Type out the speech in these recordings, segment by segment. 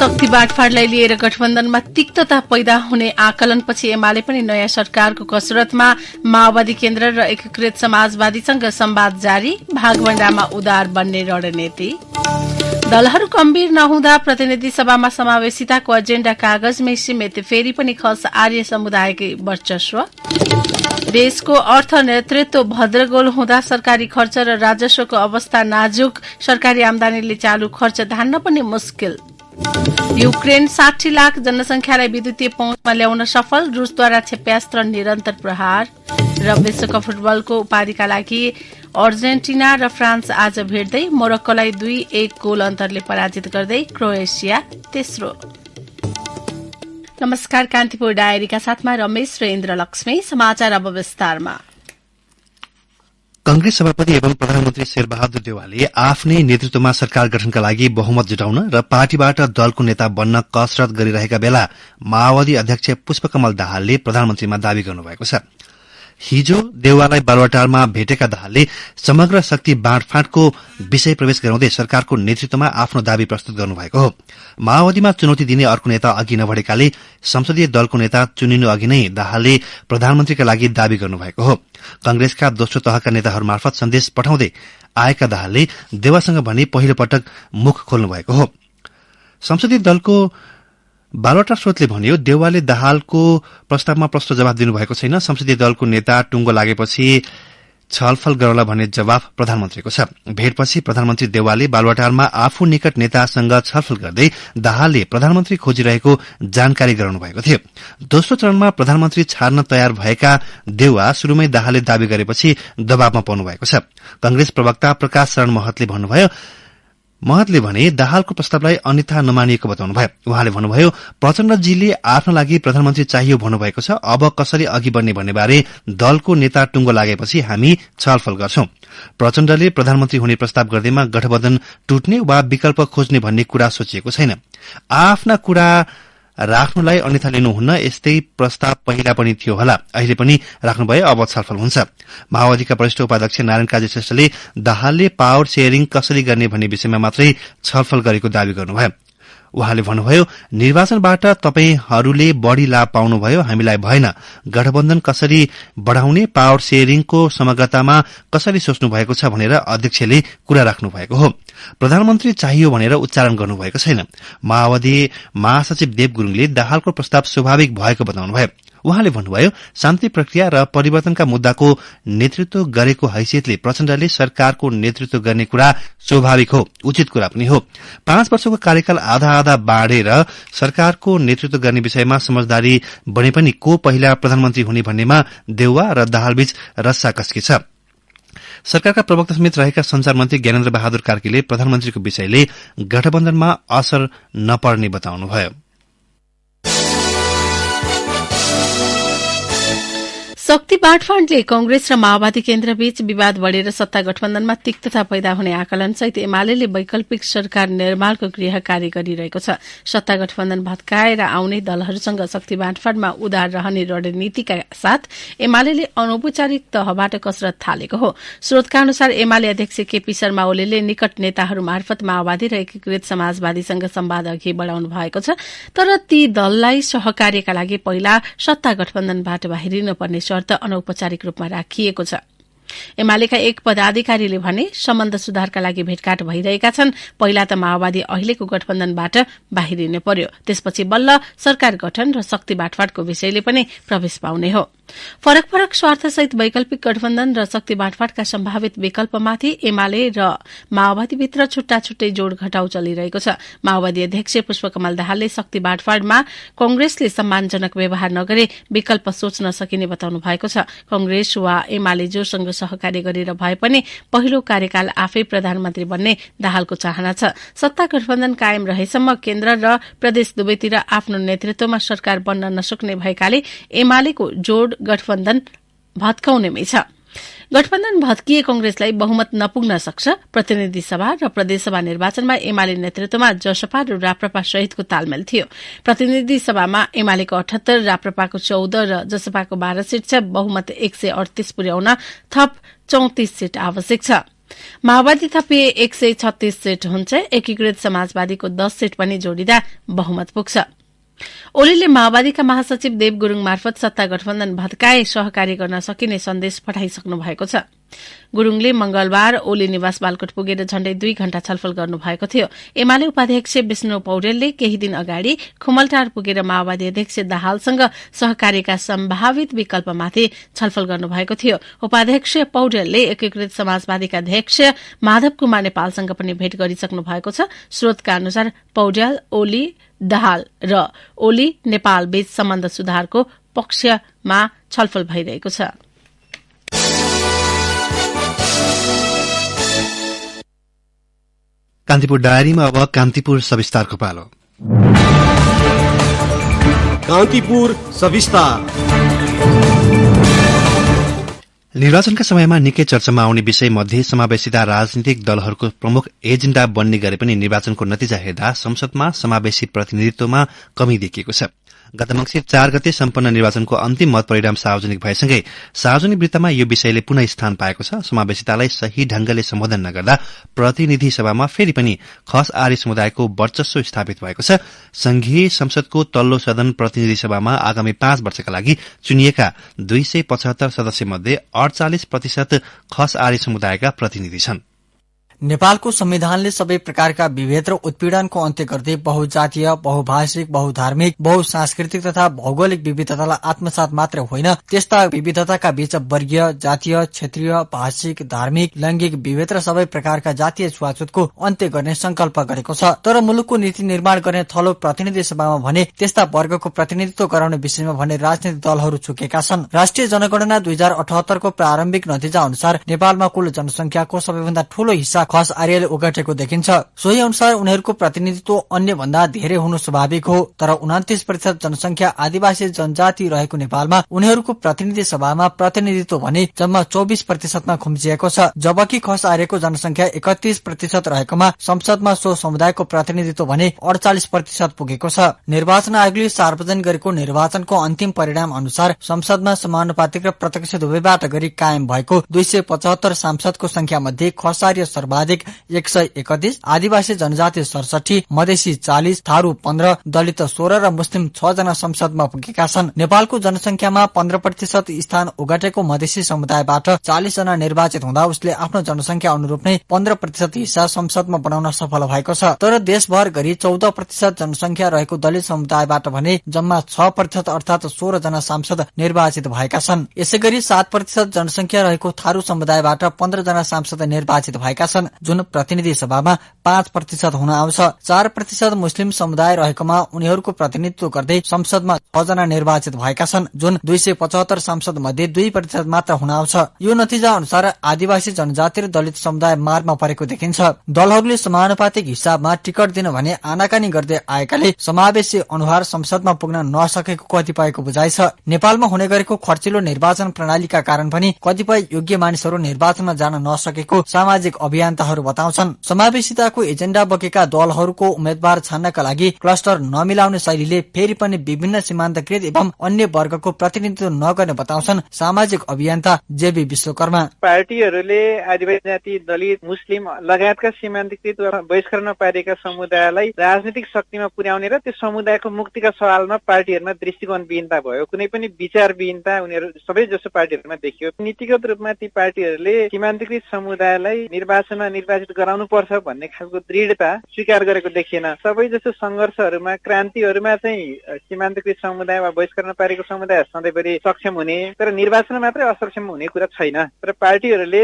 शक्ति बाँडफाँडलाई लिएर गठबन्धनमा तिक्तता पैदा हुने आकलनपछि एमाले पनि नयाँ सरकारको कसरतमा। माओवादी केन्द्र र एकीकृत समाजवादीसँग संवाद जारी। भागभण्डामा उदार बन्ने रणनीति। दलहरू गम्भीर नहुँदा प्रतिनिधि सभामा समावेशिताको एजेण्डा कागजमै सीमित। फेरि पनि खस आर्य समुदायकै वर्चस्व। देशको अर्थ नेतृत्व भद्रगोल हुँदा सरकारी खर्च र राजस्वको अवस्था नाजुक। सरकारी आमदानीले चालू खर्च धान्न पनि मुस्किल। युक्रेन 60 लाख जनसंख्यालाई विद्युतीय पहुँचमा ल्याउन सफल। रूसद्वारा क्षेप्यास्त्र निरन्तर प्रहार। र विश्वकप फुटबलको उपाधिका लागि अर्जेन्टिना र फ्रान्स आज भेट्दै। मोरक्कोलाई 2-1 गोल अन्तरले पराजित गर्दै क्रोएसिया तेस्रो। नमस्कार, कान्तिपुर डायरीका साथमा रमेश र इन्द्रलक्ष्मी। समाचार अब विस्तारमा। कांग्रेस सभापति एवं प्रधानमन्त्री शेरबहादुर देउवाले आफ्नै नेतृत्वमा सरकार गठनका लागि बहुमत जुटाउन र पार्टीबाट दलको नेता बन्न कसरत गरिरहेका बेला माओवादी अध्यक्ष पुष्पकमल दाहालले प्रधानमन्त्रीमा दावी गर्नुभएको छ। हिजो देउवालाई बालुवाटारमा भेटेका दाहालले समग्र शक्ति बाँडफाँडको विषय प्रवेश गराउँदै सरकारको नेतृत्वमा आफ्नो दावी प्रस्तुत गर्नुभएको हो। माओवादीमा चुनौती दिने अर्को नेता अघि नबढेकाले संसदीय दलको नेता चुनिनु अघि नै दाहालले प्रधानमन्त्रीका लागि दावी गर्नुभएको हो। कांग्रेसका दोस्रो तहका नेताहरू मार्फत सन्देश पठाउँदै आएका दाहालले देउवासँग भने पहिलो पटक मुख खोल्नु भएको हो। संसदीय दलको बालुवाटार स्रोतले भन्यो, देउवाले दाहालको प्रस्तावमा प्रश्न जवाफ दिनुभएको छैन। संसदीय दलको नेता टुङ्गो लागेपछि छलफल गरौला भन्ने जवाफ प्रधानमन्त्रीको छ। भेटपछि प्रधानमन्त्री देउवाले बालुवाटारमा आफू निकट नेतासँग छलफल गर्दै दाहालले प्रधानमन्त्री खोजिरहेको जानकारी गराउनु भएको थियो। दोस्रो चरणमा प्रधानमन्त्री छाड्न तयार भएका देउवा शुरूमै दाहालले दावी गरेपछि दबावमा पर्नु भएको छ। कांग्रेस प्रवक्ता प्रकाश शरण महतले भने दाहालको प्रस्तावलाई अन्यथा नमानिएको बताउनुभयो। उहाँले भन्नुभयो, प्रचण्डजीले आफ्नो लागि प्रधानमन्त्री चाहियो भन्नुभएको छ। अब कसरी अघि बढ्ने भन्ने बारे दलको नेता टुङ्गो लागेपछि हामी छलफल गर्छौं। प्रचण्डले प्रधानमन्त्री हुने प्रस्ताव गर्दैमा गठबन्धन टुट्ने वा विकल्प खोज्ने भन्ने कुरा सोचिएको छैन। आफ्ना कुरा राख्नुलाई अन्यथा लिनुहुन्न, यस्तै प्रस्ताव पहिला पनि थियो होला, अहिले पनि राख्नुभयो, अब छलफल हुन्छ। माओवादीका वरिष्ठ उपाध्यक्ष नारायण काजी श्रेष्ठले दाहालले पावर शेयरिङ कसरी गर्ने भन्ने विषयमा मात्रै छलफल गरेको दावी गर्नुभयो। उहाँले भन्नुभयो, निर्वाचनबाट तपाईहरूले बढ़ी लाभ पाउनुभयो, हामीलाई भएन। गठबन्धन कसरी बढ़ाउने, पावर शेयरिङको समग्रतामा कसरी सोच्नु भएको छ भनेर अध्यक्षले कुरा राख्नु भएको हो। प्रधानमन्त्री चाहियो भनेर उच्चारण गर्नुभएको छैन। माओवादी महासचिव देव गुरूङले दाहालको प्रस्ताव स्वाभाविक भएको बताउनुभयो। उहाँले भन्नुभयो, शान्ति प्रक्रिया र परिवर्तनका मुद्दाको नेतृत्व गरेको हैसियतले प्रचण्डले सरकारको नेतृत्व गर्ने कुरा स्वाभाविक हो, उचित कुरा पनि हो। 5 वर्षको कार्यकाल आधा आधा बाँडेर सरकारको नेतृत्व गर्ने विषयमा समझदारी बने पनि को पहिला प्रधानमन्त्री हुने भन्नेमा देउवा र दाहालबीच रस्साकस्की छ। सरकारका प्रवक्ता समेत रहेका संचार मन्त्री ज्ञानेन्द्र बहादुर कार्कीले प्रधानमन्त्रीको विषयले गठबन्धनमा असर नपर्ने बताउनुभयो। शक्ति बाँडफाँडले कांग्रेस र माओवादी केन्द्रबीच विवाद बढ़ेर सत्ता गठबन्धनमा तिक्तता पैदा हुने आकलनसहित एमाले वैकल्पिक सरकार निर्माणको गृह कार्य गरिरहेको छ। सत्ता गठबन्धन भत्काएर आउने दलहरूसँग शक्ति बाँडफाँडमा उदार रहने रणनीतिका साथ एमाले अनौपचारिक तहबाट कसरत थालेको हो। स्रोतका अनुसार एमाले अध्यक्ष केपी शर्मा ओलीले निकट नेताहरू मार्फत माओवादी र एकीकृत समाजवादीसँग संवाद अघि बढ़ाउनु भएको छ। तर ती दललाई सहकार्यका लागि पहिला सत्ता गठबन्धनबाट बाहिरिन पर्ने शर्त अनौपचारिक रूपमा राखिएको छ। एमालेका एक पदाधिकारीले भने सम्बन्ध सुधारका लागि भेटघाट भइरहेका छन्। पहिला त माओवादी अहिलेको गठबन्धनबाट बाहिरिने पर्यो, त्यसपछि बल्ल सरकार गठन र शक्ति बाँडफाँडको विषयले पनि प्रवेश पाउने हो। फरक फरक स्वार्थसहित वैकल्पिक गठबन्धन र शक्ति बाँडफाँडका सम्भावित विकल्पमाथि एमाले र माओवादीभित्र छुट्टा छुट्टै जोड़ घटाउ चलिरहेको छ। माओवादी अध्यक्ष पुष्पकमल दाहालले शक्ति बाँडफाँडमा कांग्रेसले सम्मानजनक व्यवहार नगरे विकल्प सोच्न सकिने बताउनु भएको छ। कांग्रेस वा एमाले जोसँग सहकार्य गरेर भए पनि पहिलो कार्यकाल आफै प्रधानमन्त्री बन्ने दाहालको चाहना छ। सत्ता गठबन्धन कायम रहेसम्म केन्द्र र प्रदेश दुवैतिर आफ्नो नेतृत्वमा सरकार बन्न नसक्ने भएकाले एमालेको जोड़ गठबन्धन भत्काउनेमै छ। गठबन्धन भत्किए कांग्रेसलाई बहुमत नपुग्न सक्छ। प्रतिनिधि सभा र प्रदेशसभा निर्वाचनमा एमाले नेतृत्वमा जसपा र राप्रपा सहितको तालमेल थियो। प्रतिनिधि सभामा एमालेको 78, राप्रपाको 14 र जसपाको 12 सीट छ। बहुमत 138 पुर्याउन थप 34 सीट आवश्यक छ। माओवादी थपिए 136 सीट हुन्छ। एकीकृत समाजवादीको 10 सीट पनि जोडिँदा बहुमत पुग्छ। ओलीले माओवादीका महासचिव देव गुरूङ मार्फत सत्ता गठबन्धन भत्काए सहकारी गर्न सकिने सन्देश पठाइसक्नु भएको छ। गुरूङले मंगलबार ओली निवास बालकोट पुगेर झण्डै 2 घण्टा छलफल गर्नुभएको थियो। एमाले उपाध्यक्ष विष्णु पौडेलले केही दिन अगाडि खुमलटार पुगेर माओवादी अध्यक्ष दाहालसँग सहकारीका सम्भावित विकल्पमाथि छलफल गर्नुभएको थियो। उपाध्यक्ष पौडेलले एकीकृत समाजवादीका अध्यक्ष माधव कुमार नेपालसँग पनि भेट गरिसक्नु भएको छ। स्रोतका अनुसार पौडेल, ओली, दाहाल र ओली नेपाल बीच सम्बन्ध सुधारको पक्षमा छलफल भइरहेको छ। कान्तिपुर डायरीमा अब कान्तिपुर सविस्तारको पालो। कान्तिपुर सविस्तार। निर्वाचनका समयमा निकै चर्चामा आउने विषय मध्ये समावेशिता राजनीतिक दलहरूको प्रमुख एजेण्डा बन्ने गरे पनि निर्वाचनको नतिजा हेर्दा संसदमा समावेशी प्रतिनिधित्वमा कमी देखिएको छ। गत मंसिर 4 गते सम्पन्न निर्वाचनको अन्तिम मत परिणाम सार्वजनिक भएसँगै सार्वजनिक वृत्तमा यो विषयले पुनः स्थान पाएको छ। समावेशितालाई सही ढंगले सम्बोधन नगर्दा प्रतिनिधि सभामा फेरि पनि खस आर्य समुदायको वर्चस्व स्थापित भएको छ। संघीय संसदको तल्लो सदन प्रतिनिधि सभामा आगामी 5 वर्षका लागि चुनिएका 275 सदस्य मध्ये 48% खस आर्य समुदायका प्रतिनिधि छन्। नेपालको संविधानले सबै प्रकारका विभेद र उत्पीड़नको अन्त्य गर्दै बहुजातीय, बहुभाषिक, बहुधार्मिक, बहुसांस्कृतिक तथा भौगोलिक विविधतालाई आत्मसात मात्र होइन, त्यस्ता विविधताका बीच वर्गीय, जातीय, क्षेत्रीय, भाषिक, धार्मिक, लैंगिक विभेद र सबै प्रकारका जातीय छुवाछुतको अन्त्य गर्ने संकल्प गरेको छ। तर मुलुकको नीति निर्माण गर्ने थलो प्रतिनिधि सभामा भने त्यस्ता वर्गको प्रतिनिधित्व गराउने विषयमा भने राजनीतिक दलहरू चुकेका छन्। राष्ट्रिय जनगणना 2078 को प्रारम्भिक नतिजा अनुसार नेपालमा कुल जनसंख्याको सबैभन्दा ठूलो हिस्सा खस आर्यले ओगटेको देखिन्छ। सोही अनुसार उनीहरूको प्रतिनिधित्व अन्य भन्दा धेरै हुनु स्वाभाविक हो। तर 29% जनसंख्या आदिवासी जनजाति रहेको नेपालमा उनीहरूको प्रतिनिधि सभामा प्रतिनिधित्व भने जम्मा 24% मा खुम्चिएको छ। जबकि खस आर्यको जनसंख्या 31% रहेकोमा संसदमा सो समुदायको प्रतिनिधित्व भने 48% पुगेको छ। निर्वाचन आयोगले सार्वजनिक गरेको निर्वाचनको अन्तिम परिणाम अनुसार संसदमा समानुपातिक र प्रत्यक्ष दुवैबाट गरी कायम भएको 275 सांसदको संख्या मध्ये खस आर्य सर्वाधिक 131, आदिवासी जनजाति 67, मधेसी 40, थारू 15, दलित 16 र मुस्लिम 6 जना संसदमा पुगेका छन्। नेपालको जनसंख्यामा 15% स्थान ओगटेको मधेसी समुदायबाट 40 जना निर्वाचित हुँदा उसले आफ्नो जनसंख्या अनुरूप नै 15% हिस्सा संसदमा बनाउन सफल भएको छ। तर देशभर गरी 14% जनसंख्या रहेको दलित समुदायबाट भने जम्मा 6% अर्थात 16 जना सांसद निर्वाचित भएका छन्। यसैगरी 7% जनसंख्या रहेको थारू समुदायबाट 15 जना सांसद निर्वाचित भएका छन्, जुन प्रतिनिधि सभामा 5% हुन आउँछ। 4% मुस्लिम समुदाय रहेकोमा उनीहरूको प्रतिनिधित्व गर्दै संसदमा 6 जना निर्वाचित भएका छन्, जुन 275 सांसद मध्ये 2% मात्र हुन आउँछ। यो नतिजा अनुसार आदिवासी जनजाति र दलित समुदाय मारमा परेको देखिन्छ। दलहरूले समानुपातिक हिसाबमा टिकट दिन भने आनाकानी गर्दै आएकाले समावेशी अनुहार संसदमा पुग्न नसकेको कतिपयको बुझाइ छ। नेपालमा हुने गरेको खर्चिलो निर्वाचन प्रणालीका कारण पनि कतिपय योग्य मानिसहरू निर्वाचनमा जान नसकेको सामाजिक अभियन्ताहरू बताउँछन्। समावेशिताको एजेण्डा बोकेका दलहरूको उम्मेद्वार छान्नका लागि क्लस्टर नमिलाउने शैलीले फेरि पनि विभिन्न सीमान्तकृत एवं अन्य वर्गको प्रतिनिधित्व नगर्ने बताउँछन् सामाजिक अभियन्ता जेबी विश्वकर्मा। पार्टीहरूले आदिवासी जाति, दलित, मुस्लिम लगायतका सीमान्तकृत वा बहिष्कार नपारिएका समुदायलाई राजनीतिक शक्तिमा पुर्याउने र त्यो समुदायको मुक्तिका सवालमा पार्टीहरूमा दृष्टिकोण विहीनता भयो, कुनै पनि विचार विहीनता उनीहरू सबै जसो पार्टीहरूमा देखियो। नीतिगत रूपमा ती पार्टीहरूले सीमान्तकृत समुदायलाई निर्वाचनमा निर्वाचित गराउनु पर्छ भन्ने खालको दृढता स्वीकार गरेको देखिएन। सबै जसो संघर्षहरूमा, क्रान्तिहरूमा चाहिँ सीमान्तकृत समुदाय वा बहिष्कार नपारेको समुदाय सधैँभरि सक्षम हुने, तर निर्वाचनमा मात्रै असक्षम हुने कुरा छैन। तर पार्टीहरूले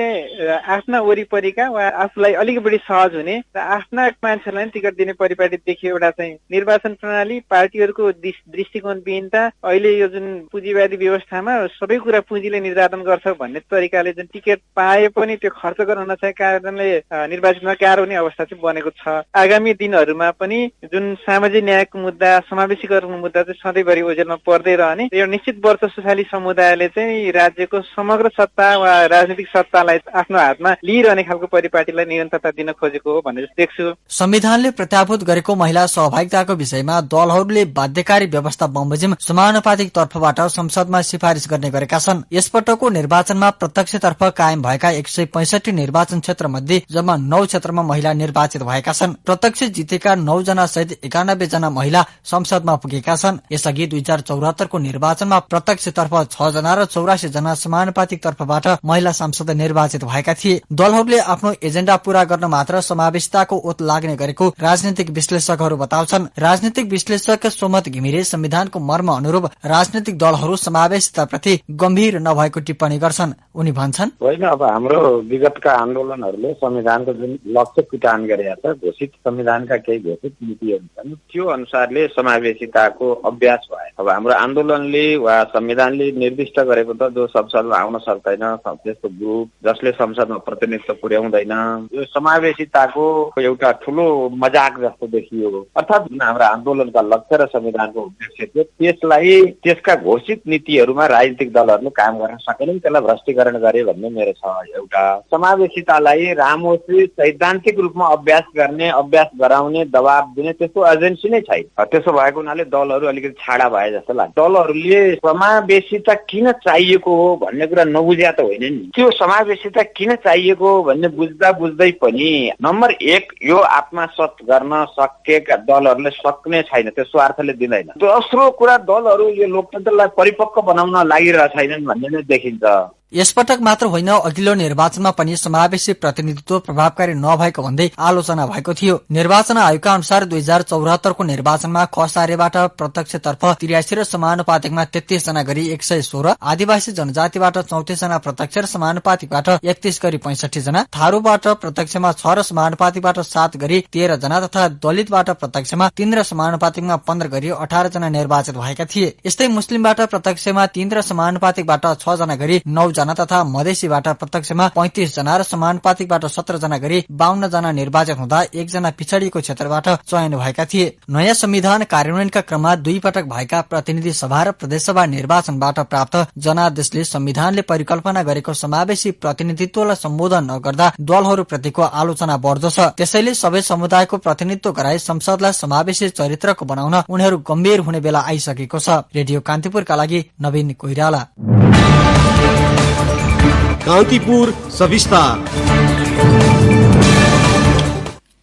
आफ्ना वरिपरिका वा आफूलाई अलिक बढी सहज हुने र आफ्ना मान्छेलाई टिकट दिने परिपाटी देखियो। एउटा चाहिँ निर्वाचन प्रणाली, पार्टीहरूको दृष्टिकोण विहीनता, अहिले यो जुन पुँजीवादी व्यवस्थामा सबै कुरा पुँजीले निर्धारण गर्छ भन्ने तरिकाले जुन टिकट पाए पनि त्यो खर्च गर्न नसकेका कारणले निर्वाचित नकार हुने अवस्था चाहिँ बनेको छ। आगामी दिनहरूमा पनि जुन सामाजिक न्यायको मुद्दा, समावेशीकरणको मुद्दा चाहिँ सधैँभरि ओझेलमा पर्दै रहने, एउटा निश्चित वर्चस्वशाली समुदायले चाहिँ राज्यको समग्र सत्ता वा राजनीतिक सत्तालाई आफ्नो हातमा लिइरहने खालको परिपाटीलाई निरन्तरता दिन खोजेको हो भन्ने देख्छु। संविधानले प्रत्याभूत गरेको महिला सहभागिताको विषयमा दलहरूले बाध्यकारी व्यवस्था बमोजिम समानुपातिक तर्फबाट संसदमा सिफारिस गर्ने गरेका छन्। यसपटकको निर्वाचनमा प्रत्यक्षतर्फ कायम भएका 165 निर्वाचन क्षेत्र मध्ये जम्मा 9 क्षेत्रमा महिला निर्वाचित भएका छन्। प्रत्यक्ष जितेका 9 जना सहित 91 जना महिला संसदमा पुगेका छन्। यसअघि 2074 को निर्वाचनमा प्रत्यक्षतर्फ 6 जना र 84 जना समानुपातिक तर्फबाट महिला सांसद निर्वाचित भएका थिए। दलहरूले आफ्नो एजेण्डा पूरा गर्न मात्र समावेशिताको ओत लाग्ने गरेको राजनीतिक विश्लेषकहरू बताउँछन्। राजनीतिक विश्लेषक सोमत घिमिरे संविधानको मर्म अनुरूप राजनीतिक दलहरू समावेशिताप्रति गम्भीर नभएको टिप्पणी गर्छन्। उनी भन्छन्, होइन, अब हाम्रो विगतका आन्दोलनहरूले संविधानको जुन लक्ष्य पिटान गरेका छ, घोषित संविधानका केही घोषित नीतिहरू छन्, त्यो अनुसारले समावेशिताको अभ्यास भयो। अब हाम्रो आन्दोलनले वा संविधानले निर्दिष्ट गरेको त जो संसदमा आउन सक्दैन, त्यस्तो ग्रुप जसले संसदमा प्रतिनिधित्व पुर्याउँदैन, यो समावेशिताको एउटा ठूलो मजाक जस्तो देखियो। अर्थात् जुन हाम्रो आन्दोलनका लक्ष्य र संविधानको उद्देश्य थियो त्यसलाई त्यसका घोषित नीतिहरूमा राजनीतिक दलहरूले काम गर्न सकेनन्, त्यसलाई भ्रष्टीकरण गरे भन्ने मेरो छ। एउटा समावेशितालाई राम्रोसित सैद्धान्तिक रूपमा अभ्यास गर्ने, अभ्यास गराउने, दबाब दिने त्यस्तो एजेन्सी नै छैन। त्यसो भएको हुनाले दलहरू अलिकति छाडा भए जस्तो लाग्छ। दलहरूले समावेशिता किन चाहिएको हो भन्ने कुरा नबुझ्या त होइन नि। त्यो समावेशिता किन चाहिएको हो भन्ने बुझ्दा बुझ्दै पनि नम्बर 1 यो आत्मसात गर्न सकेका दलहरूले सक्ने छैन, त्यो स्वार्थले दिँदैन। दोस्रो कुरा, दलहरू यो लोकतन्त्रलाई परिपक्व बनाउन लागिरहेका छैनन् भन्ने नै देखिन्छ। यसपटक मात्र होइन, अघिल्लो निर्वाचनमा पनि समावेशी प्रतिनिधित्व प्रभावकारी नभएको भन्दै आलोचना भएको थियो। निर्वाचन आयोगका अनुसार 2074 को निर्वाचनमा खसारेबाट प्रत्यक्षतर्फ 83 र समानुपातिकमा 33 जना गरी 116, आदिवासी जनजातिबाट 34 जना प्रत्यक्ष र समानुपातिकबाट 31 गरी 65 जना, थारूबाट प्रत्यक्षमा 6 र समानुपातिकबाट 7 गरी 13 जना तथा दलितबाट प्रत्यक्षमा 3 र समानुपातिकमा 15 गरी 18 जना निर्वाचित भएका थिए। यस्तै मुस्लिमबाट प्रत्यक्षमा 3 र समानुपातिकबाट 6 जना गरी 9 जना तथा मधेसीबाट प्रत्यक्षमा 35 जना र समानुपातिकबाट 17 जना गरी 52 जना निर्वाचित हुँदा 1 जना पिछडिएको क्षेत्रबाट चयन भएका थिए। नयाँ संविधान कार्यान्वयनका क्रममा 2 पटक भएका प्रतिनिधि सभा र प्रदेशसभा निर्वाचनबाट प्राप्त जनादेशले संविधानले परिकल्पना गरेको समावेशी प्रतिनिधित्वलाई सम्बोधन नगर्दा दलहरूप्रतिको आलोचना बढ्दो छ। त्यसैले सबै समुदायको प्रतिनिधित्व गराई संसदलाई समावेशी चरित्रको बनाउन उनीहरू गम्भीर हुने बेला आइसकेको छ। रेडियो कान्तिपुरका लागि नवीन कोइराला। कान्तिपुर सविस्तार।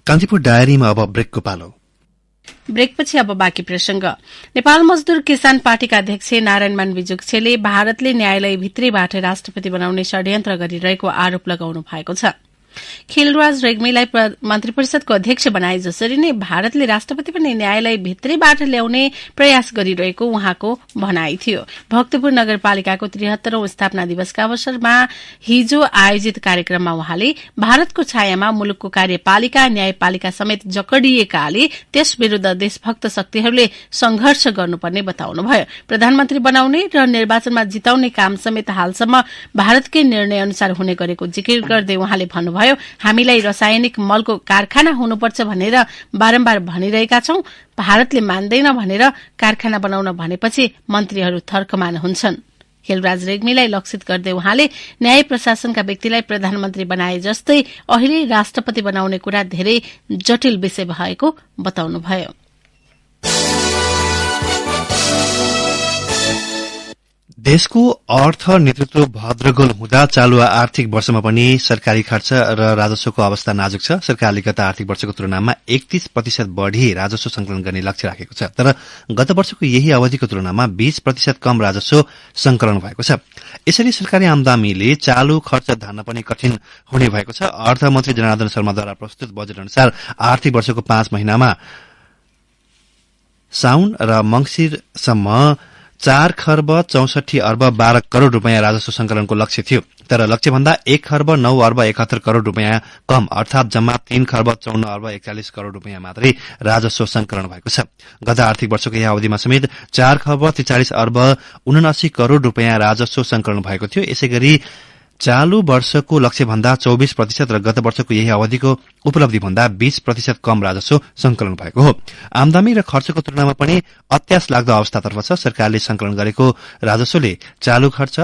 कान्तिपुर डायरीमा अब ब्रेकको पालो। ब्रेकपछि अब बाँकी प्रसंग। नेपाल मजदूर किसान पार्टीका अध्यक्ष नारायण विजुक्छेले भारतले न्यायालय भित्रैबाट राष्ट्रपति बनाउने षड्यन्त्र गरिरहेको आरोप लगाउनु भएको छ। खिलराज रेग्मीलाई मन्त्री परिषदको अध्यक्ष बनाए जसरी नै भारतले राष्ट्रपति पनि न्यायालय भित्रैबाट ल्याउने प्रयास गरिरहेको उहाँको भनाई थियो। भक्तपुर नगरपालिकाको 73औं स्थापना दिवसका अवसरमा हिजो आयोजित कार्यक्रममा उहाँले भारतको छायामा मुलुकको कार्यपालिका न्यायपालिका समेत जकडिएकाले त्यस विरूद्ध देशभक्त शक्तिहरूले संघर्ष गर्नुपर्ने बताउनुभयो। प्रधानमन्त्री बनाउने र निर्वाचनमा जिताउने काम समेत हालसम्म भारतकै निर्णय अनुसार हुने गरेको जिकिर गर्दै उहाँले भन्नुभयो, हामीलाई रासायनिक मलको कारखाना हुनुपर्छ भनेर बारम्बार भनिरहेका छौं। भारतले मान्दैन भनेर कारखाना बनाउन भनेपछि मन्त्रीहरू थर्कमान हुन्छन्। खिलराज रेग्मीलाई लक्षित गर्दै उहाँले न्याय प्रशासनका व्यक्तिलाई प्रधानमन्त्री बनाए जस्तै अहिले राष्ट्रपति बनाउने कुरा धेरै जटिल विषय भएको बताउनुभयो। देशको अर्थ नेतृत्व भद्रगोल हुँदा चालु आर्थिक वर्षमा पनि सरकारी खर्च र राजस्वको अवस्था नाजुक छ। सरकारले गत आर्थिक वर्षको तुलनामा 31% बढ़ी राजस्व संकलन गर्ने लक्ष्य राखेको छ, तर गत वर्षको यही अवधिको तुलनामा 20% कम राजस्व संकलन भएको छ। यसरी सरकारी आमदानीले चालु खर्च धान्न पनि कठिन हुने भएको छ। अर्थमन्त्री जनार्दन शर्माद्वारा प्रस्तुत बजेट अनुसार आर्थिक वर्षको 5 महिनामा साउन र मंगिरसम्म 4 खर्ब 64 अर्ब 12 करोड़ रूपियाँ राजस्व संकलनको लक्ष्य थियो, तर लक्ष्यभन्दा 1 खर्ब 9 अर्ब 71 करोड़ रूपियाँ कम अर्थात जम्मा 3 खर्ब 54 अर्ब 41 करोड़ रूपियाँ मात्रै राजस्व संकलन भएको छ। गत आर्थिक वर्षको यही अवधिमा समेत 4 खर्ब 43 अर्ब 79 करोड़ रूपियाँ राजस्व संकलन भएको थियो। यसैगरी चालू वर्षको लक्ष्यभन्दा 24% र गत वर्षको यही अवधिको उपलब्धिभन्दा 20% कम राजस्व संकलन भएको हो। आमदानी र खर्चको तुलनामा पनि अत्यास लाग्दो अवस्थातर्फ छ। सरकारले संकलन गरेको राजस्वले चालू खर्च,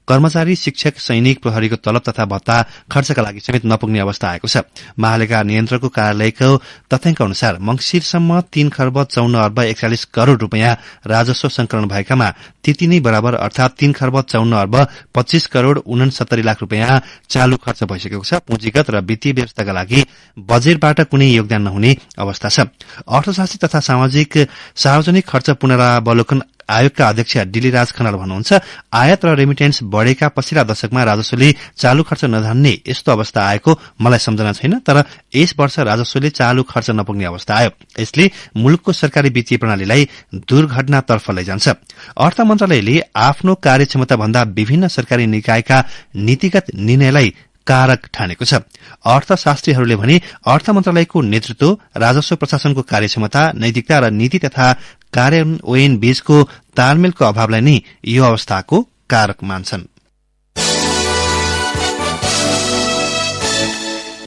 कर्मचारी, शिक्षक, सैनिक, प्रहरीको तलब तथा भत्ता खर्चका लागि समेत नपुग्ने अवस्था आएको छ। महालेखा नियन्त्रकको कार्यालयको तथ्याङ्क अनुसार मंसिरसम्म 3 खर्ब 54 अर्ब 41 करोड़ रूपियाँ राजस्व संकलन भएकामा त्यति नै बराबर अर्थात 3 खर्ब 54 अर्ब 25 करोड़ 69 लाख रूपियाँ चालू खर्च भइसकेको छ। पुँजीगत र वित्तीय व्यवस्थाका लागि बजेटबाट कुनै योगदान नहुने अवस्था छ। अर्थशास्त्री तथा सार्वजनिक खर्च पुनरावलोकन आयोगका अध्यक्ष डिलीराज खनाल भन्नुहुन्छ, आयात र रेमिटेन्स बढ़ेका पछिल्ला दशकमा राजस्वले चालू खर्च नधान्ने यस्तो अवस्था आएको मलाई सम्झना छैन, तर यस वर्ष राजस्वले चालू खर्च नपुग्ने अवस्था आयो। यसले मुलुकको सरकारी वित्तीय प्रणालीलाई दुर्घटनातर्फ लैजान्छ। अर्थ मन्त्रालयले आफ्नो कार्यक्षमता भन्दा विभिन्न सरकारी निकायका नीतिगत निर्णयलाई कारक ठानेको छ। अर्थशास्त्रीहरूले भने अर्थ मन्त्रालयको नेतृत्व, राजस्व प्रशासनको कार्यक्षमता, नैतिकता र नीति तथा कार्यान्वयन बीचको तालमेलको अभावलाई नै यो अवस्थाको कारक मान्छन्।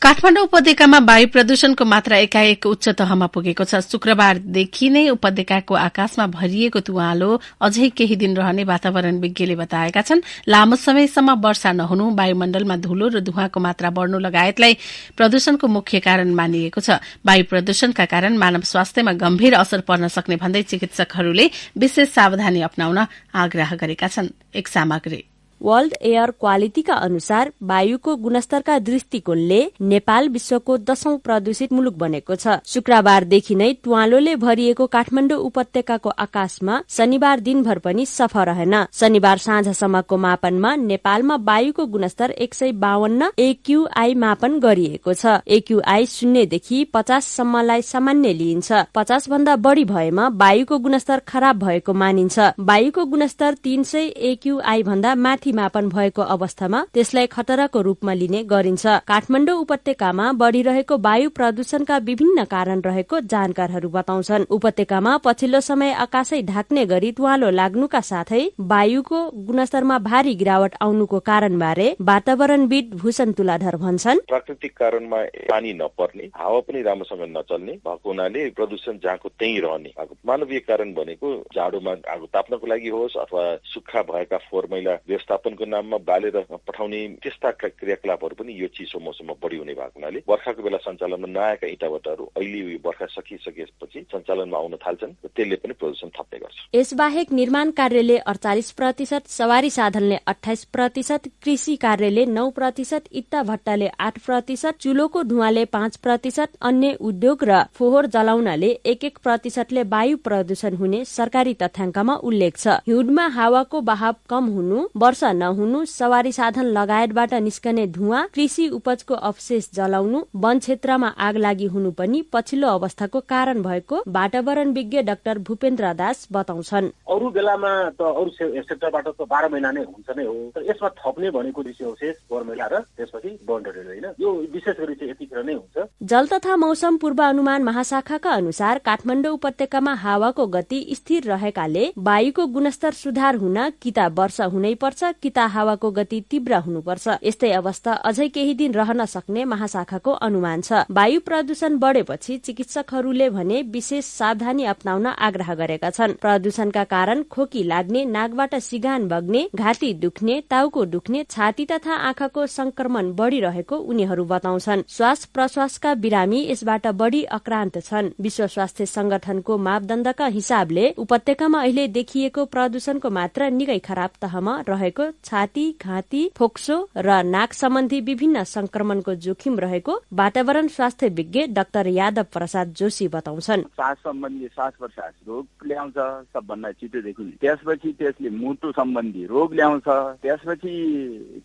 काठमाडौँ उपत्यकामा वायु प्रदूषणको मात्रा एकाएक उच्च तहमा पुगेको छ। शुक्रबारदेखि नै उपत्यकाको आकाशमा भरिएको तुवालो अझै केही दिन रहने वातावरण विज्ञले बताएका छन्। लामो समयसम्म वर्षा नहुनु, वायुमण्डलमा धूलो र धुवाँको मात्रा बढ़नु लगायतलाई प्रदूषणको मुख्य कारण मानिएको छ। वायु प्रदूषणका कारण मानव स्वास्थ्यमा गम्भीर असर पर्न सक्ने भन्दै चिकित्सकहरूले विशेष सावधानी अपनाउन आग्रह गरेका छन्। एक सामग्री वर्ल्ड एयर क्वालिटीका अनुसार वायुको गुणस्तरका दृष्टिकोणले नेपाल विश्वको 10औं प्रदूषित मुलुक बनेको छ। शुक्रबारदेखि नै तुवालोले भरिएको काठमाडौँ उपत्यकाको आकाशमा शनिबार दिनभर पनि सफा रहेन। शनिबार साँझसम्मको मापनमा नेपालमा वायुको गुणस्तर 152 AQI मापन गरिएको छ। AQI 0 देखि 50 सम्मलाई सामान्य लिइन्छ। 50 भन्दा बढ़ी भएमा वायुको गुणस्तर खराब भएको मानिन्छ। वायुको गुणस्तर 300 AQI भन्दा माथि मापन भएको अवस्थामा त्यसलाई खतराको रूपमा लिने गरिन्छ। काठमाडौँ उपत्यकामा बढ़िरहेको वायु प्रदूषणका विभिन्न कारण रहेको जानकारहरू बताउँछन्। उपत्यकामा पछिल्लो समय आकाशै ढाक्ने गरी तुवालो लाग्नुका साथै वायुको गुणस्तरमा भारी गिरावट आउनुको कारणबारे वातावरणविद भूषण तुलाधर भन्छन्, प्राकृतिक कारणमा पानी नपर्ने, हावा पनि राम्रोसँग नचल्ने भएको हुनाले प्रदूषण जहाँको त्यही रहने। मानवीय कारण भनेको जाडोमा आगो ताप्नको लागि होस् अथवा सुक्खा भएका फोहोर मैला व्यवस्थापनको नाममा बालेर पठाउने त्यस्ता क्रियाकलापहरू पनि यो चिसो मौसममा बढी हुने भएको हुनाले वर्षाको बेला सञ्चालनमा नआएका इँटाभट्टाहरू अहिले वर्षा सकिसकेपछि सञ्चालनमा आउन थाल्छन्, त्यसले पनि प्रदूषण थप्ने गर्छ। यसबाहेक निर्माण कार्यले 48%, सवारी साधनले 28%, कृषि कार्यले 9%, इट्टा भट्टाले 8%, चुलोको धुवाले 5%, अन्य उद्योग र फोहोर जलाउनाले 1% वायु प्रदूषण हुने सरकारी तथ्याङ्कमा उल्लेख छ। हिउँदमा हावाको बहाव कम हुनु, वर्षा नहुनु, सवारी साधन लगायतबाट निस्कने धुवाँ, कृषि उपजको अवशेष जलाउनु, वन क्षेत्रमा आग लागि हुनु पनि पछिल्लो अवस्थाको कारण भएको वातावरण विज्ञ डाक्टर भूपेन्द्र दास बताउँछन्। अरू बेलामा त अरू सेक्टरबाट त 12 महिना नै हुन्छ नै हो, तर यसमा थप्ने भनेको कृषि अवशेष, फोहोर मैला र त्यसपछि वन ढडेल होइन, यो विशेष गरी चाहिँ यतिखेर नै हुन्छ। जल तथा मौसम पूर्वानुमान महाशाखाका अनुसार काठमाडौँ उपत्यकामा हावाको गति स्थिर रहेकाले वायुको गुणस्तर सुधार हुन किता वर्षा हुनै पर्छ, किता हावाको गति तीव्र हुनुपर्छ। यस्तै अवस्था अझै केही दिन रहन सक्ने महाशाखाको अनुमान छ। वायु प्रदूषण बढेपछि चिकित्सकहरूले भने विशेष सावधानी अपनाउन आग्रह गरेका छन्। प्रदूषणका कारण खोकी लाग्ने, नाकबाट सिगान बग्ने, घाँटी दुख्ने, टाउको दुख्ने, छाती तथा आँखाको संक्रमण बढ़िरहेको उनीहरू बताउँछन्। श्वास प्रश्वासका बिरामी यसबाट बढ़ी आक्रान्त छन्। विश्व स्वास्थ्य संगठनको मापदण्डका हिसाबले उपत्यकामा अहिले देखिएको प्रदूषणको मात्रा निकै खराब तहमा रहेको, छाती, घाँटी, फोक्सो र नाक सम्बन्धी विभिन्न संक्रमणको जोखिम रहेको वातावरण स्वास्थ्य विज्ञ डाक्टर यादव प्रसाद जोशी बताउँछन्। श्वास सम्बन्धी श्वास प्रश्वास रोग ल्याउँछ सबभन्दा छिटो देखिने, त्यसपछि त्यसले मुटु सम्बन्धी रोग ल्याउँछ, त्यसपछि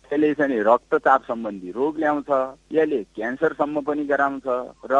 त्यसले चाहिँ रक्तचाप सम्बन्धी रोग ल्याउँछ, यसले क्यान्सरसम्म पनि गराउँछ र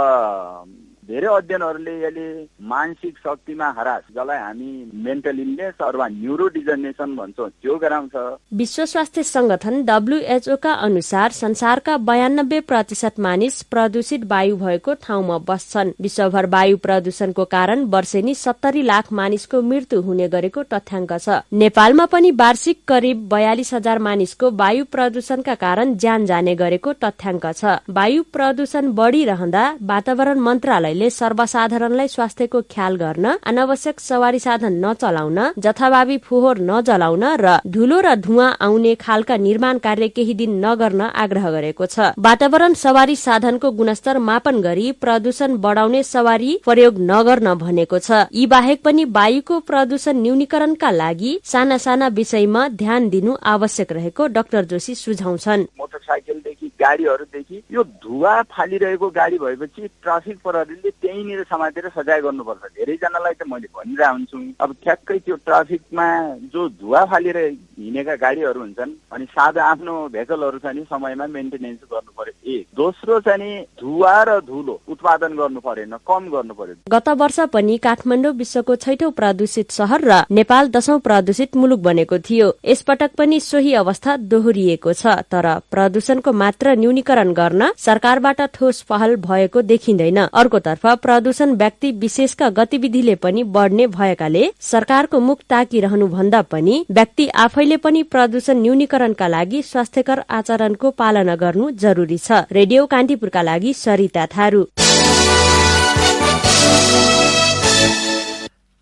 धेरै अध्ययनहरूले यसले मानसिक शक्तिमा हरास, जसलाई हामी मेन्टल इलनेस अथवा न्युरोडिजनरेसन भन्छौँ, त्यो गराउँछ। विश्व स्वास्थ्य संगठन WHO का अनुसार संसारका 92% मानिस प्रदूषित वायु भएको ठाउँमा बस्छन्। विश्वभर वायु प्रदूषणको कारण वर्षेनी 70 लाख मानिसको मृत्यु हुने गरेको तथ्याङ्क छ। नेपालमा पनि वार्षिक करिब 42,000 मानिसको वायु प्रदूषणका कारण ज्यान जाने गरेको तथ्याङ्क छ। वायु प्रदूषण बढ़िरहँदा वातावरण मन्त्रालयले सर्वसाधारणलाई स्वास्थ्यको ख्याल गर्न, अनावश्यक सवारी साधन नचलाउन, जथाभावी फोहोर नजलाउन र धुलो र धुवाँ आउने खालका निर्माण कार्य केही दिन नगर्न आग्रह गरेको छ। वातावरण सवारी साधनको गुणस्तर मापन गरी प्रदूषण बढ़ाउने सवारी प्रयोग नगर्न भनेको छ। यी बाहेक पनि वायुको प्रदूषण न्यूनीकरणका लागि साना साना विषयमा ध्यान दिनु आवश्यक रहेको डाक्टर जोशी सुझाउँछन्। मोटरसाइकलदेखि गाडीहरूदेखि यो धुवा फालिरहेको गाडी भएपछि ट्राफिक प्रहरीले त्यहीँनिर समातेर सजाय गर्नुपर्छ। धेरैजनालाई त मैले भनिरहेको हुन्छु, अब ठ्याक्कै त्यो ट्राफिकमा जो धुवा फालेर हिँडेका गाडीहरू हुन्छन् अनि सादा आफ्नो भेकलहरू चाहिँ समयमा मेन्टेनेन्स गर्नु पर्यो। एक दोस्रो चाहिँ धुवा र धुलो उत्पादन गर्नु परेन, कम गर्नु पर्यो। गत वर्ष पनि काठमाडौँ विश्वको 6औं प्रदूषित शहर र नेपाल 10औं प्रदूषित मुलुक बनेको थियो। यसपटक पनि सोही अवस्था दोहोरिएको छ, तर प्रदूषणको मात्रा न्यूनीकरण गर्न सरकारबाट ठोस पहल भएको देखिँदैन। अर्कोतर्फ प्रदूषण व्यक्ति विशेषका गतिविधिले पनि बढ़ने भएकाले सरकारको मुख ताकिरहनु भन्दा पनि व्यक्ति आफैले पनि प्रदूषण न्यूनीकरणका लागि स्वास्थ्यकर आचरणको पालना गर्नु जरुरी छ। रेडियो कान्तिपुरका लागि सरिता थारू।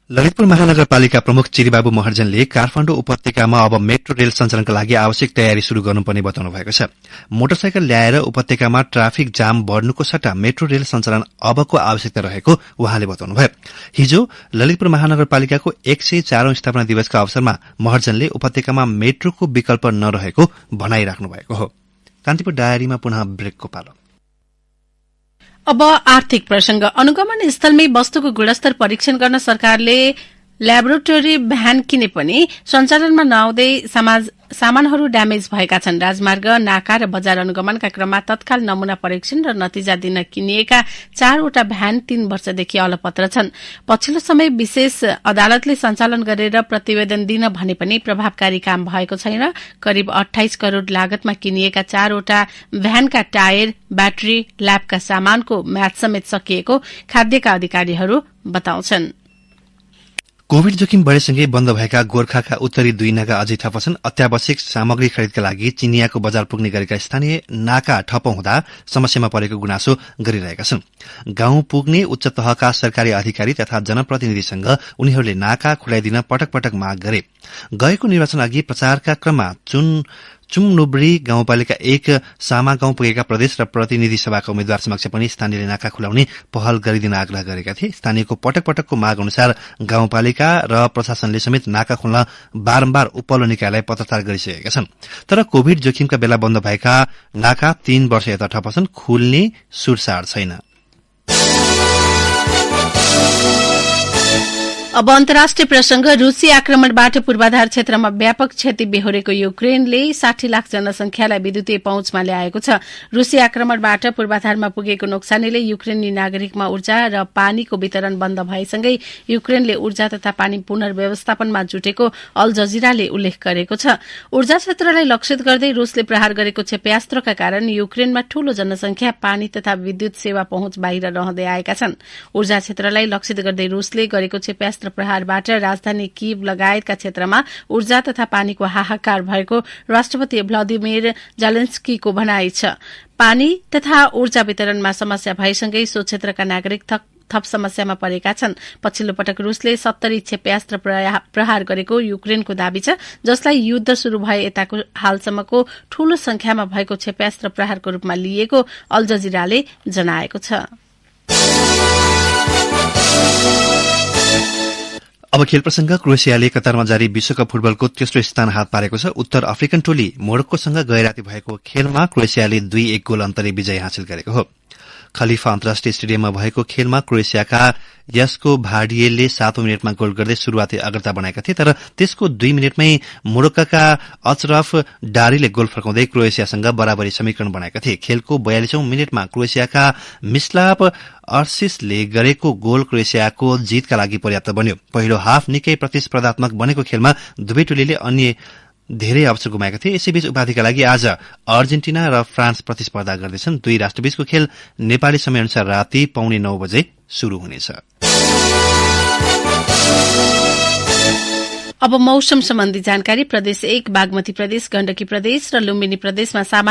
ललितपुर महानगरपालिका प्रमुख चिरीबाबु महर्जनले काठमाडौँ उपत्यकामा अब मेट्रो रेल सञ्चालनका लागि आवश्यक तयारी शुरू गर्नुपर्ने बताउनु भएको छ। मोटरसाइकल ल्याएर उपत्यकामा ट्राफिक जाम बढ़नुको सट्टा मेट्रो रेल सञ्चालन अबको आवश्यकता रहेको उहाँले बताउनुभयो। हिजो ललितपुर महानगरपालिकाको 104औं स्थापना दिवसका अवसरमा महर्जनले उपत्यकामा मेट्रोको विकल्प नरहेको भनाइराख्नु भएको हो। कान्तिपुर डायरीमा पुनः ब्रेकको पालो। अब आर्थिक प्रसंग। अनुगमन स्थलमै वस्तुको गुणस्तर परीक्षण गर्न सरकारले ल्याबोरेटरी भ्यान किने पनि सञ्चालनमा नआउँदै सामानहरू ड्यामेज भएका छन्। राजमार्ग, नाका र बजार अनुगमनका क्रममा तत्काल नमूना परीक्षण र नतिजा दिन किनिएका 4वटा भ्यान 3 वर्षदेखि अलपत्र छन्। पछिल्लो समय विशेष अदालतले सञ्चालन गरेर प्रतिवेदन दिन भने पनि प्रभावकारी काम भएको छैन। करिब 28 करोड़ लागतमा किनिएका 4वटा भ्यानका टायर, ब्याट्री, ल्याबका सामानको म्याच समेत सकिएको खाद्यका अधिकारीहरू बताउँछन्। कोविड जोखिम बढ़ेसँगै बन्द भएका गोर्खाका उत्तरी 2 नाका अझै ठप्प छन्। अत्यावश्यक सामग्री खरिदका लागि चिनियाको बजार पुग्ने गरेका स्थानीय नाका ठप्प हुँदा समस्यामा परेको गुनासो गरिरहेका छन्। गाउँ पुग्ने उच्च तहका सरकारी अधिकारी तथा जनप्रतिनिधिसँग उनीहरूले नाका खुलाइदिन पटक पटक माग गरे। गएको निर्वाचन अघि प्रचारका क्रममा चुमनुब्री गाउँपालिका 1 सामा गाउँ पुगेका प्रदेश र प्रतिनिधि सभाका उम्मेद्वार समक्ष पनि स्थानीयले नाका खुलाउने पहल गरिदिन आग्रह गरेका थिए। स्थानीयको पटक पटकको माग अनुसार गाउँपालिका र प्रशासनले समेत नाका खुल्न बारम्बार उपल्लो निकायलाई पत्रचार गरिसकेका छन्। तर कोविड जोखिमका बेला बन्द भएका नाका 3 वर्ष यता ठप्प छन्, खुल्ने सुरसार छैन। अब अन्तर्राष्ट्रिय प्रसंग। रूसी आक्रमणबाट पूर्वाधार क्षेत्रमा व्यापक क्षति बेहोरेको युक्रेनले 60 लाख जनसंख्यालाई विद्युतीय पहुँचमा ल्याएको छ। रूसी आक्रमणबाट पूर्वाधारमा पुगेको नोक्सानीले युक्रेनी नागरिकमा ऊर्जा र पानीको वितरण बन्द भएसँगै युक्रेनले ऊर्जा तथा पानी पुनर्व्यवस्थापनमा जुटेको अल जजिराले उल्लेख गरेको छ। ऊर्जा क्षेत्रलाई लक्षित गर्दै रूसले प्रहार गरेको क्षेप्यास्त्रका कारण युक्रेनमा ठूलो जनसंख्या, पानी तथा विद्युत सेवा पहुँच बाहिर रहँदै आएका छन्। ऊर्जा क्षेत्रलाई लक्षित गर्दै रूसले गरेको क्षेप्यास्त्र प्रहारबाट राजधानी कीव लगायतका क्षेत्रमा ऊर्जा तथा पानीको हाहाकार भएको राष्ट्रपति भ्लादिमिर जेलेन्स्कीको भनाइ छ। पानी तथा ऊर्जा वितरणमा समस्या भएसँगै सो क्षेत्रका नागरिक थप समस्यामा परेका छन्। पछिल्लो पटक रूसले 70 क्षेप्यास्त्र प्रहार गरेको युक्रेनको दावी छ, जसलाई युद्ध शुरू भए यताको हालसम्मको ठूलो संख्यामा भएको क्षेप्यास्त्र प्रहारको रूपमा लिएको अल जजिराले जनाएको छ। अब खेल प्रसंग। क्रोएसियाले कतारमा जारी विश्वकप फुटबलको तेस्रो स्थान हात पारेको छ। उत्तर अफ्रिकन टोली मोरक्कोसँग गए राति भएको खेलमा क्रोएसियाले 2-1 गोल अन्तरले विजय हासिल गरेको हो। खलीफा अन्तर्राष्ट्रिय स्टेडियममा भएको खेलमा क्रोएसियाका यसको भाडियलले 7औं मिनटमा गोल गर्दै शुरूआती अग्रता बनाएका थिए, तर त्यसको 2 मिनटमै मोरक्कोका अचरफ डारीले गोल फर्काउँदै क्रोएसियासँग बराबरी समीकरण बनाएका थिए। खेलको 42औं मिनटमा क्रोएसियाका मिस्लाप अर्सिसले गरेको गोल क्रोएसियाको जीतका लागि पर्याप्त बन्यो। पहिलो हाफ निकै प्रतिस्पर्धात्मक बनेको खेलमा दुवै टोलीले अन्य धेरै अवसर गुमाएका थिए। यसैबीच उपाधिका लागि आज अर्जेन्टिना र फ्रान्स प्रतिस्पर्धा गर्दैछन्। दुई राष्ट्रबीचको खेल नेपाली समयअनुसार राति 9:15 बजे शुरू हुनेछ। अब मौसम सम्बन्धी जानकारी। प्रदेश 1 बागमती प्रदेश, गण्डकी प्रदेश र लुम्बिनी प्रदेशमा